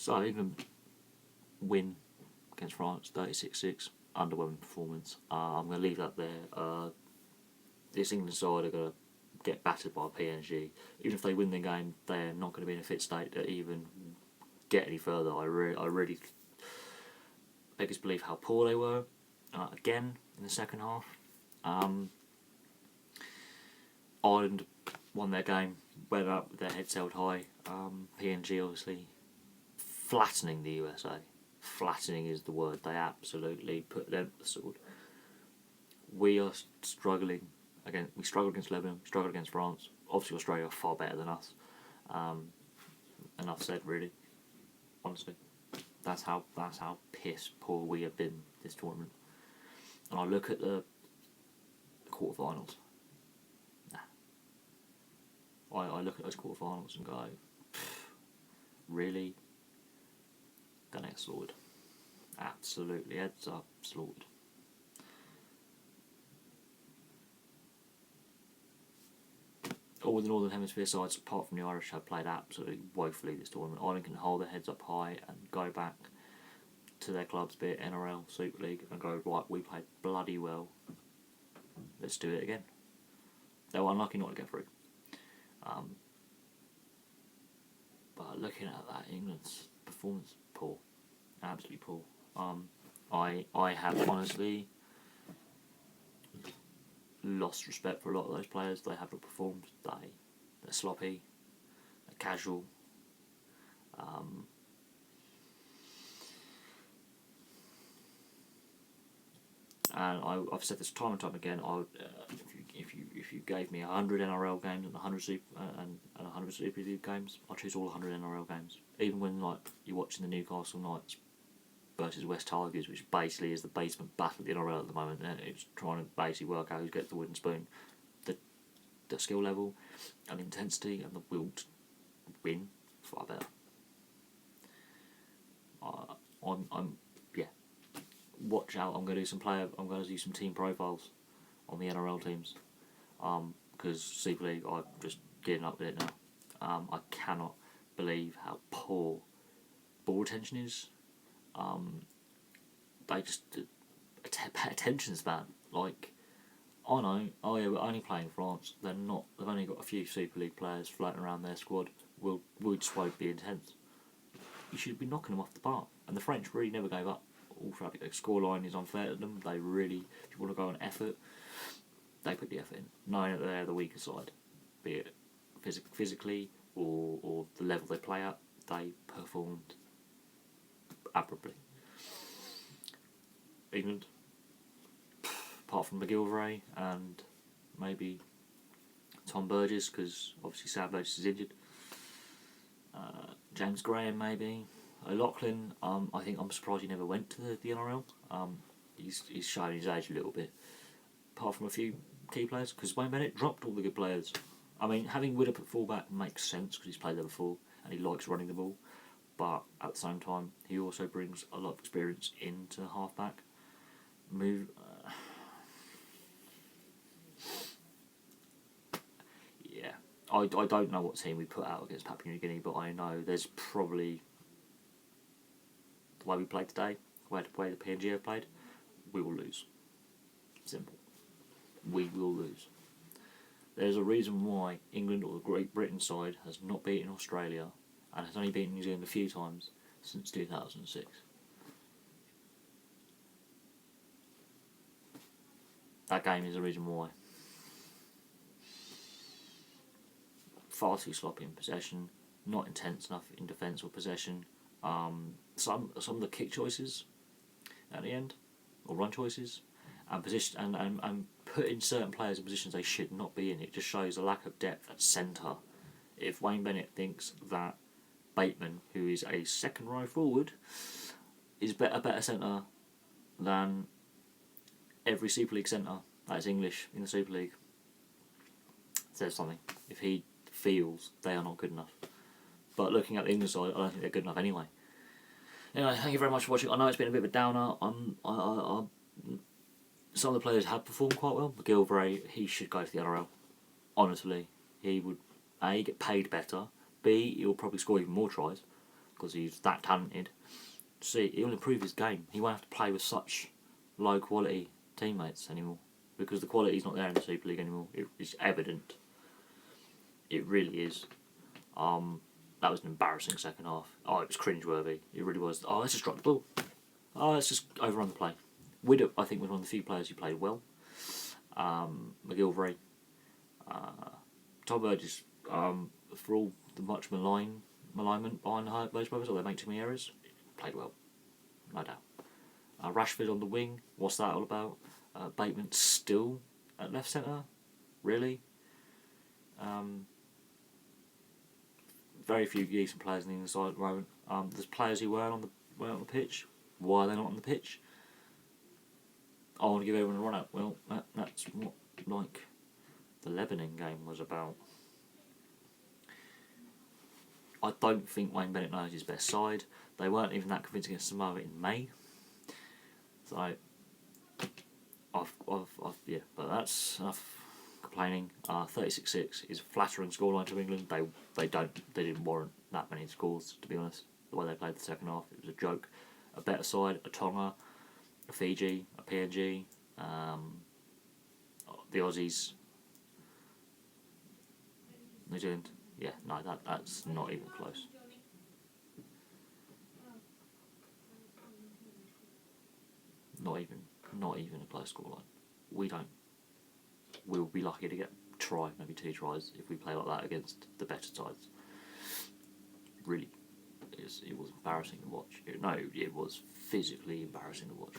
So England win against France 36-6, underwhelming performance. I'm going to leave that there. This England side are going to get battered by PNG. Even if they win the game, they're not going to be in a fit state to even get any further. I really beggars believe how poor they were again in the second half. Ireland won their game, went up with their heads held high. PNG obviously flattening the USA. Flattening is the word. They absolutely put them to the sword. We are struggling again. We struggled against Lebanon. We struggled against France. Obviously, Australia are far better than us. Enough said, really. Honestly, that's how piss poor we have been this tournament. And I look at the quarterfinals. I look at those quarterfinals and go, really? Gonna get slaughtered. Absolutely, heads up, slaughtered. All the Northern Hemisphere sides, apart from the Irish, have played absolutely woefully this tournament. Ireland can hold their heads up high and go back to their clubs, be it NRL, Super League, and go, right, we played bloody well. Let's do it again. They were unlucky not to get through. But looking at that, England's performance, poor. Absolutely poor. I have honestly lost respect for a lot of those players. They haven't performed. They're sloppy. They're casual. And I've said this time and time again. If you gave me 100 NRL games and 100 Super League games, I'd choose all 100 NRL games. Even when you're watching the Newcastle Knights versus West Tigers, which basically is the basement battle of the NRL at the moment, and it's trying to basically work out who gets the wooden spoon. The skill level and intensity and the will to win far better. Watch out! I'm going to do some team profiles on the NRL teams, because Super League, I'm just getting up with it now. I cannot believe how poor ball retention is. They just attention span. I know. Oh yeah, we're only playing France. They're not. They've only got a few Super League players floating around their squad. We just won't be intense. You should be knocking them off the park. And the French really never gave up. All throughout the scoreline is unfair to them. They really, if you want to go on effort, they put the effort in, knowing that they're the weaker side, be it physically or the level they play at. They performed admirably. England, apart from McGilvray and maybe Tom Burgess, because obviously Sam Burgess is injured. James Graham maybe. O'Loughlin, I think I'm surprised he never went to the NRL. He's shown his age a little bit. Apart from a few key players, because Wayne Bennett dropped all the good players. I mean, having Widdop at fullback makes sense because he's played there before and he likes running the ball. But at the same time, he also brings a lot of experience into halfback. I don't know what team we put out against Papua New Guinea, but I know there's probably, the way we played today, the way the PNG have played, we will lose. Simple. We will lose. There's a reason why England or the Great Britain side has not beaten Australia and has only beaten New Zealand a few times since 2006. That game is the reason why. Far too sloppy in possession, not intense enough in defence or possession. Some of the kick choices at the end, or run choices, and position and putting certain players in positions they should not be in. It just shows a lack of depth at centre. If Wayne Bennett thinks that Bateman, who is a second row forward, is a better centre than every Super League centre that is English in the Super League, says something. If he feels they are not good enough. But looking at the English side, I don't think they're good enough anyway. Anyway, thank you very much for watching. I know it's been a bit of a downer. Some of the players have performed quite well. McGilvray, he should go to the NRL. Honestly, he would A, get paid better, B, he'll probably score even more tries. because he's that talented. See, he'll improve his game. He won't have to play with such low quality teammates anymore because the quality's not there in the Super League anymore. It's evident. It really is. That was an embarrassing second half. Oh, it was cringeworthy. It really was. Oh, let's just drop the ball. Oh, let's just overrun the play. Widdop, I think, was one of the few players who played well. McGilvray. Tom Burgess, for all the much malignment behind those brothers, or they make too many errors, played well. No doubt. Rashford on the wing, what's that all about? Bateman still at left centre? Really? Very few decent players on the inside at the moment. There's players who weren't on the pitch. Why are they not on the pitch? I want to give everyone a run out. Well, that's what like the Lebanon game was about. I don't think Wayne Bennett knows his best side. They weren't even that convincing against Samoa in May. So, yeah, but that's enough complaining. 36-6 is a flattering scoreline to England. They didn't warrant that many scores, to be honest. The way they played the second half, it was a joke. A better side, a Tonga, a Fiji, a PNG, the Aussies, New Zealand. Yeah, no, that's not even close. Not even a close scoreline. We'll be lucky to get a try, maybe 2 tries, if we play like that against the better sides. Really, it was embarrassing to watch. It was physically embarrassing to watch.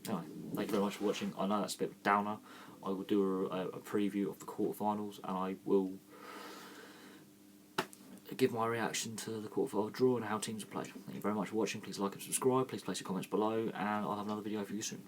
Anyway, thank you very much for watching. I know that's a bit of a downer. I will do a preview of the quarterfinals, and I will give my reaction to the quarterfinal draw and how teams have played. Thank you very much for watching. Please like and subscribe. Please place your comments below, and I'll have another video for you soon.